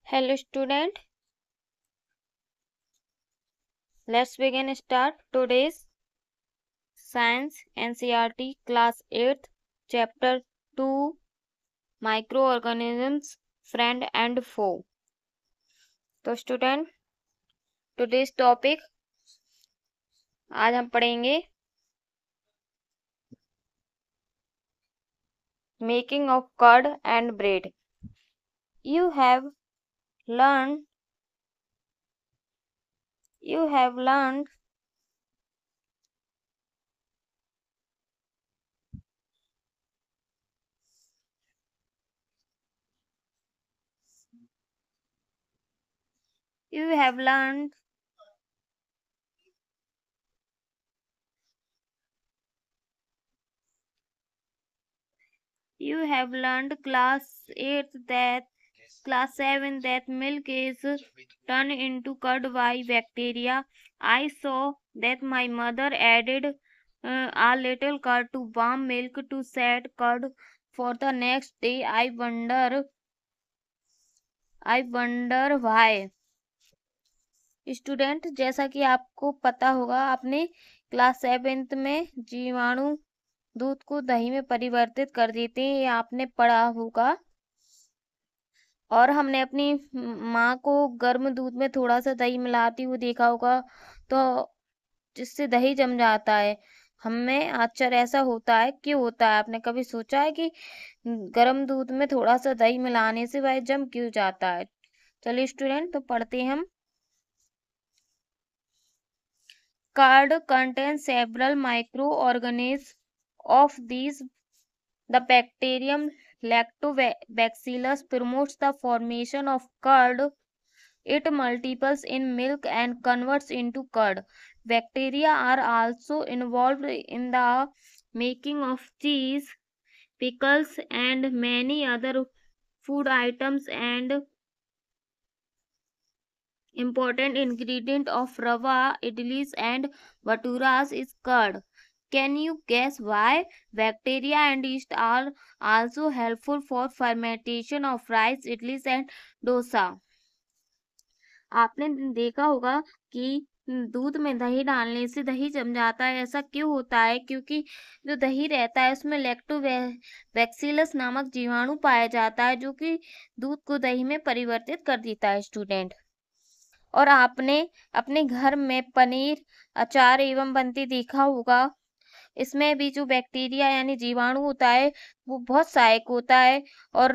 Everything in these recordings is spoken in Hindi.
Hello student, let's start today's Science NCERT class 8th chapter 2 Microorganisms Friend and Foe। तो स्टूडेंट today's topic आज हम पढ़ेंगे Making of curd and bread। You have learned You have learned You have learned You have learned class 8 that Class 7 that milk is turned into curd by bacteria. I saw that my mother added a little curd to warm milk to set curd for the next day. I wonder why। Student, जैसा कि आपको पता होगा, आपने क्लास 7th में जीवाणु दूध को दही में परिवर्तित कर देते हैं, ये आपने पढ़ा होगा। और हमने अपनी माँ को गर्म दूध में थोड़ा सा दही मिलाती हुई देखा होगा, तो जिससे दही जम जाता है। हमें आश्चर्य ऐसा होता है, क्यों होता है? आपने कभी सोचा है कि गर्म दूध में थोड़ा सा दही मिलाने से वह जम क्यों जाता है? चलिए स्टूडेंट, तो पढ़ते हैं हम। Curd contains several microorganisms. Of these, the bacterium Lactobacillus promotes the formation of curd. It multiples in milk and converts into curd. Bacteria are also involved in the making of cheese, pickles, and many other food items, and important ingredient of rava, idlis, and bhaturas is curd. Can you guess why? Bacteria and yeast are also helpful for fermentation of rice, idlis, and dosa. आपने देखा होगा कि दूध में दही डालने से दही जम जाता है। ऐसा क्यों होता है? क्योंकि जो दही रहता है उसमें लैक्टोबैक्सीलस नामक जीवाणु पाया जाता है, जो कि दूध को दही में परिवर्तित कर देता है स्टूडेंट। और आपने अपने घर में पनीर, अचार एवं बनते देखा होगा। इसमें भी जो बैक्टीरिया यानी जीवाणु होता है वो बहुत सहायक होता है। और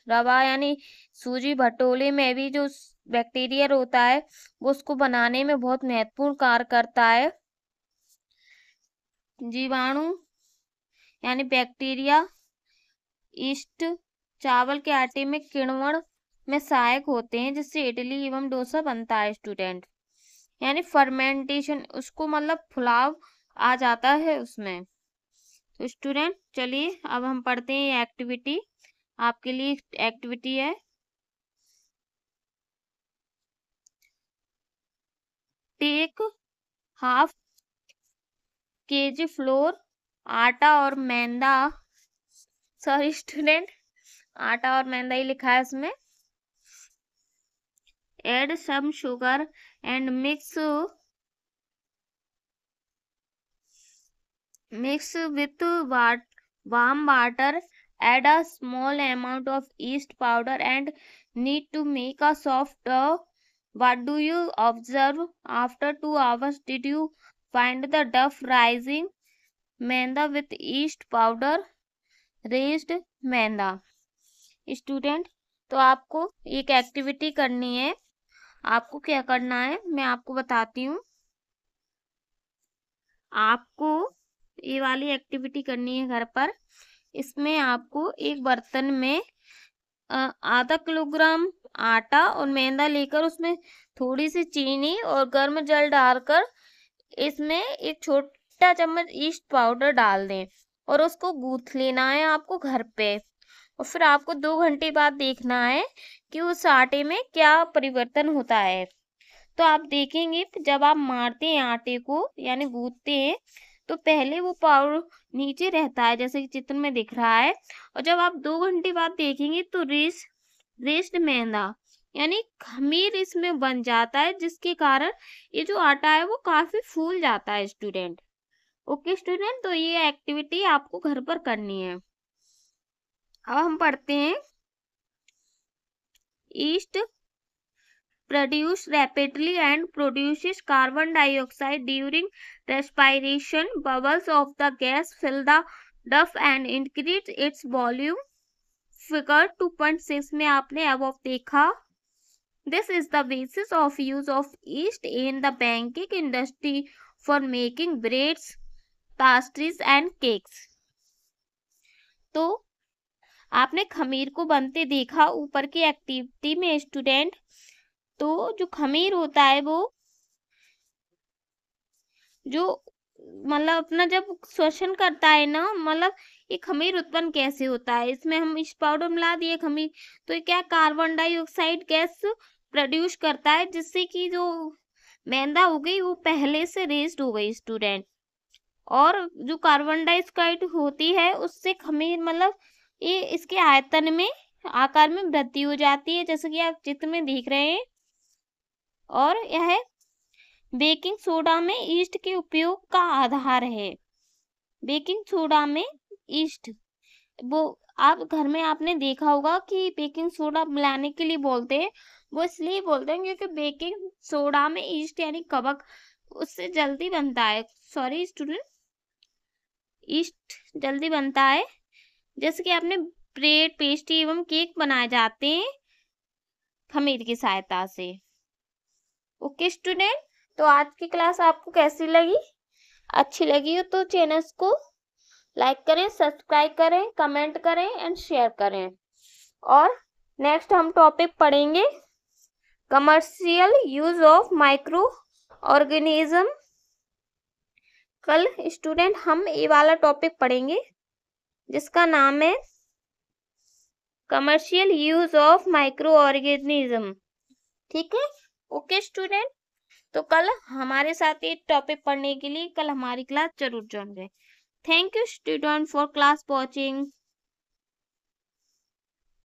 रवा यानी सूजी भटोले में भी जो बैक्टीरिया होता है वो उसको बनाने में बहुत महत्वपूर्ण कार्य करता है। जीवाणु यानी बैक्टीरिया ईस्ट चावल के आटे में किण्वन में सहायक होते हैं, जिससे इडली एवं डोसा बनता है स्टूडेंट। यानी फर्मेंटेशन, उसको मतलब फुलाव आ जाता है उसमें। तो स्टूडेंट चलिए अब हम पढ़ते हैं एक्टिविटी। आपके लिए एक्टिविटी है, टेक हाफ केजी फ्लोर, आटा और मैदा, सॉरी स्टूडेंट, आटा और मैदा ही लिखा है उसमें। Add some sugar and mix with warm water. Add a small amount of yeast powder and knead to make a soft dough. What do you observe? After 2 hours, did you find the dough rising? Maida with yeast powder, raised maida. Student, तो आपको एक एक्टिविटी करनी है। आपको क्या करना है मैं आपको बताती हूँ। आपको ये वाली एक्टिविटी करनी है घर पर। इसमें आपको एक बर्तन में आधा किलोग्राम आटा और मैदा लेकर उसमें थोड़ी सी चीनी और गर्म जल डालकर इसमें एक छोटा चम्मच ईस्ट पाउडर डाल दें और उसको गूंथ लेना है आपको घर पे। और फिर आपको 2 घंटे बाद देखना है कि उस आटे में क्या परिवर्तन होता है। तो आप देखेंगे जब आप मारते हैं आटे को यानी गूंथते हैं तो पहले वो पाउडर नीचे रहता है जैसे कि चित्र में दिख रहा है, और जब आप 2 घंटे बाद देखेंगे तो रेस्ट मैदा यानी खमीर इसमें बन जाता है, जिसके कारण ये जो आटा है वो काफी फूल जाता है स्टूडेंट। ओके स्टूडेंट, तो ये एक्टिविटी आपको घर पर करनी है। अब हम पढ़ते हैं east produce rapidly and produces carbon dioxide during respiration. Bubbles of the gas fill the duct and increase its volume. Figure 2.6 में आपने above देखा। This is the basis of use of yeast in the baking industry for making breads, pastries and cakes. तो आपने खमीर को बनते देखा ऊपर की एक्टिविटी में स्टूडेंट। तो जो खमीर होता है वो जो मतलब अपना जब श्वसन करता है ना, मतलब ये खमीर उत्पन्न कैसे होता है, इसमें हम इस पाउडर मिला दिए खमीर, तो ये क्या कार्बन डाइऑक्साइड गैस प्रोड्यूस करता है, जिससे कि जो मैदा हो गई वो पहले से रेज्ड हो गई स्टूडेंट। और जो कार्बन डाइऑक्साइड होती है उससे खमीर मतलब ये इसके आयतन में आकार में वृद्धि हो जाती है, जैसे कि आप चित्र में देख रहे हैं। और यह बेकिंग सोडा में ईस्ट के उपयोग का आधार है। बेकिंग सोडा में ईस्ट, वो आप घर में आपने देखा होगा कि बेकिंग सोडा मिलाने के लिए बोलते हैं, वो इसलिए बोलते हैं क्योंकि बेकिंग सोडा में ईस्ट यानी कवक उससे जल्दी बनता है। सॉरी स्टूडेंट, ईस्ट जल्दी बनता है। जैसे कि आपने ब्रेड, पेस्ट्री एवं केक बनाए जाते हैं खमीर की सहायता से। ओके स्टूडेंट, तो आज की क्लास आपको कैसी लगी? अच्छी लगी हो तो चैनल को लाइक करें, सब्सक्राइब करें, कमेंट करें एंड शेयर करें। और नेक्स्ट हम टॉपिक पढ़ेंगे commercial use of micro organism. कल स्टूडेंट हम ये वाला टॉपिक पढ़ेंगे जिसका नाम है commercial use of micro organism. ठीक है, ओके स्टूडेंट, तो कल हमारे साथ ये टॉपिक पढ़ने के लिए कल हमारी क्लास जरूर ज्वाइन करें। Thank you student for class watching.